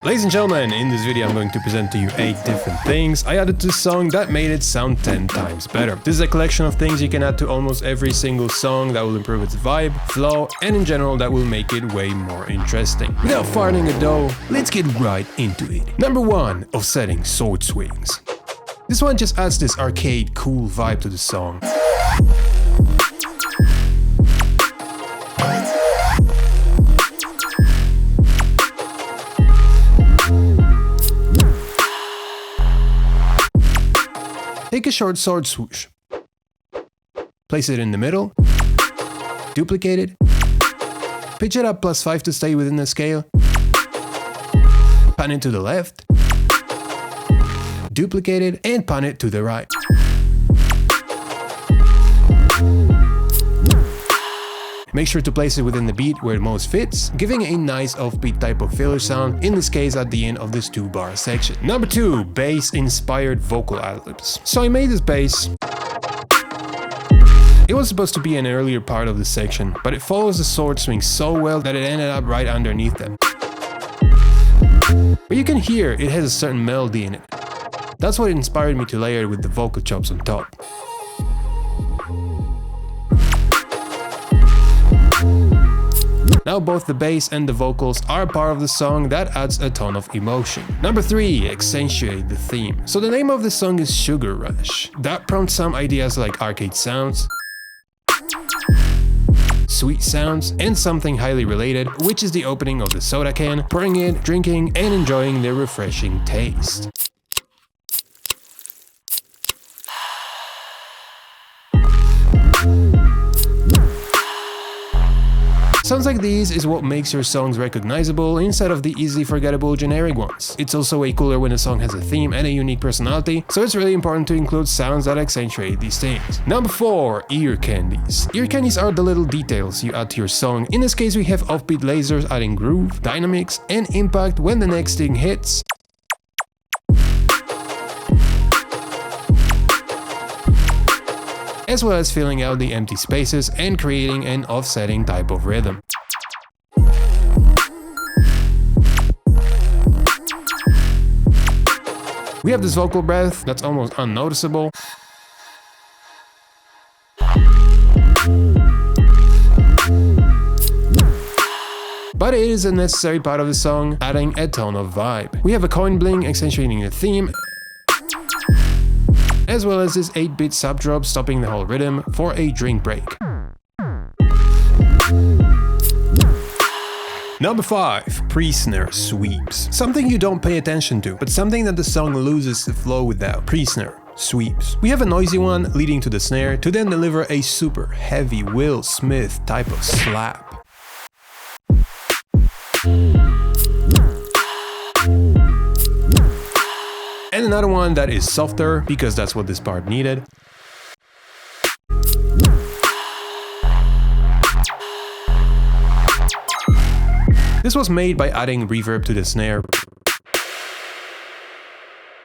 Ladies and gentlemen, in this video I'm going to present to you 8 different things I added to the song that made it sound 10 times better. This is a collection of things you can add to almost every single song that will improve its vibe, flow, and in general that will make it way more interesting. Without farting ado, let's get right into it. Number 1. Offsetting sword swings. This one just adds this arcade cool vibe to the song. Take a short sword swoosh, place it in the middle, duplicate it, pitch it up +5 to stay within the scale, pan it to the left, duplicate it and pan it to the right. Make sure to place it within the beat where it most fits, giving a nice offbeat type of filler sound, in this case at the end of this 2-bar section. Number 2. Bass-inspired vocal adlibs. So I made this bass. It was supposed to be an earlier part of the section, but it follows the sword swing so well that it ended up right underneath them. But you can hear it has a certain melody in it. That's what inspired me to layer it with the vocal chops on top. Now both the bass and the vocals are part of the song, that adds a ton of emotion. Number 3. Accentuate the theme. So the name of the song is Sugar Rush. That prompts some ideas like arcade sounds, sweet sounds, and something highly related, which is the opening of the soda can, pouring it, drinking, and enjoying the refreshing taste. Sounds like these is what makes your songs recognizable instead of the easily forgettable generic ones. It's also way cooler when a song has a theme and a unique personality, so it's really important to include sounds that accentuate these things. Number 4. Ear Candies. Ear candies are the little details you add to your song. In this case we have offbeat lasers adding groove, dynamics, and impact when the next thing hits. As well as filling out the empty spaces and creating an offsetting type of rhythm. We have this vocal breath that's almost unnoticeable. But it is a necessary part of the song, adding a ton of vibe. We have a coin bling accentuating the theme, as well as this 8-bit sub drop stopping the whole rhythm for a drink break. Number 5. Presnare sweeps. Something you don't pay attention to, but something that the song loses the flow without. Presnare sweeps. We have a noisy one leading to the snare to then deliver a super heavy Will Smith type of slap. And another one that is softer, because that's what this part needed. This was made by adding reverb to the snare,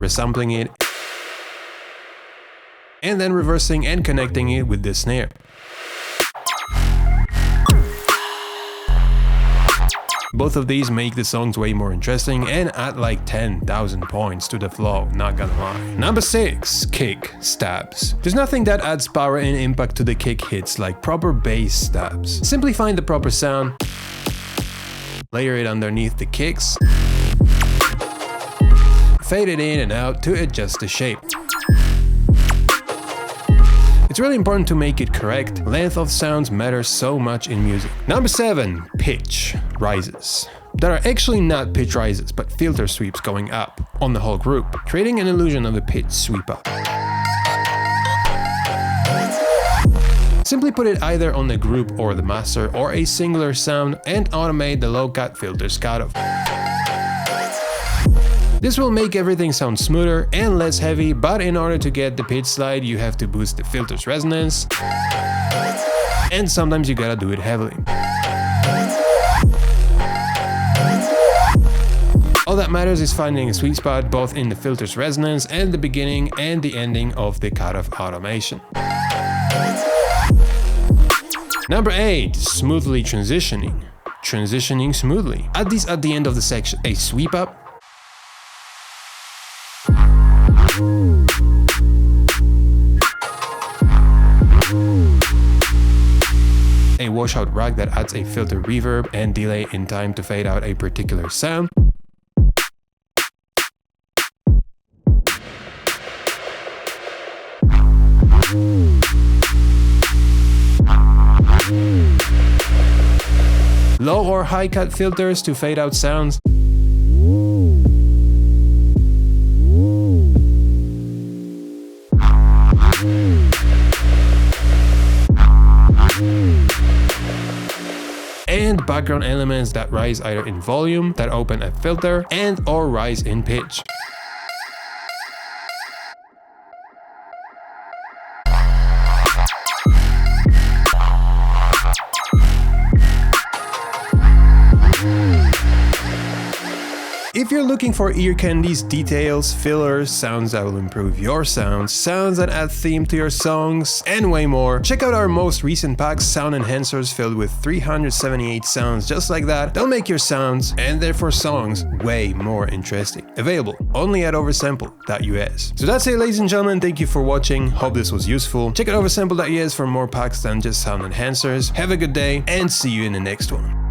resampling it, and then reversing and connecting it with the snare. Both of these make the songs way more interesting and add like 10,000 points to the flow, not gonna lie. Number 6. Kick stabs. There's nothing that adds power and impact to the kick hits like proper bass stabs. Simply find the proper sound, layer it underneath the kicks, fade it in and out to adjust the shape. It's really important to make it correct. Length of sounds matters so much in music. Number 7. Pitch rises. There are actually not pitch rises, but filter sweeps going up on the whole group, creating an illusion of a pitch sweep up. Simply put it either on the group or the master or a singular sound and automate the low cut filters cutoff. This will make everything sound smoother and less heavy, but in order to get the pitch slide you have to boost the filter's resonance, and sometimes you gotta do it heavily. All that matters is finding a sweet spot both in the filter's resonance and the beginning and the ending of the cutoff automation. Number 8. Smoothly transitioning. Transitioning smoothly. Add these at the end of the section. A sweep up, a washout rack that adds a filter reverb and delay in time to fade out a particular sound, low or high cut filters to fade out sounds, and background elements that rise either in volume, that open a filter, and or rise in pitch. If you're looking for Ear Candies details, fillers, sounds that will improve your sounds, sounds that add theme to your songs, and way more, check out our most recent packs, sound enhancers filled with 378 sounds just like that. They'll make your sounds, and therefore songs, way more interesting. Available only at oversampled.us. So that's it, ladies and gentlemen, thank you for watching, hope this was useful. Check out oversampled.us for more packs than just sound enhancers. Have a good day, and see you in the next one.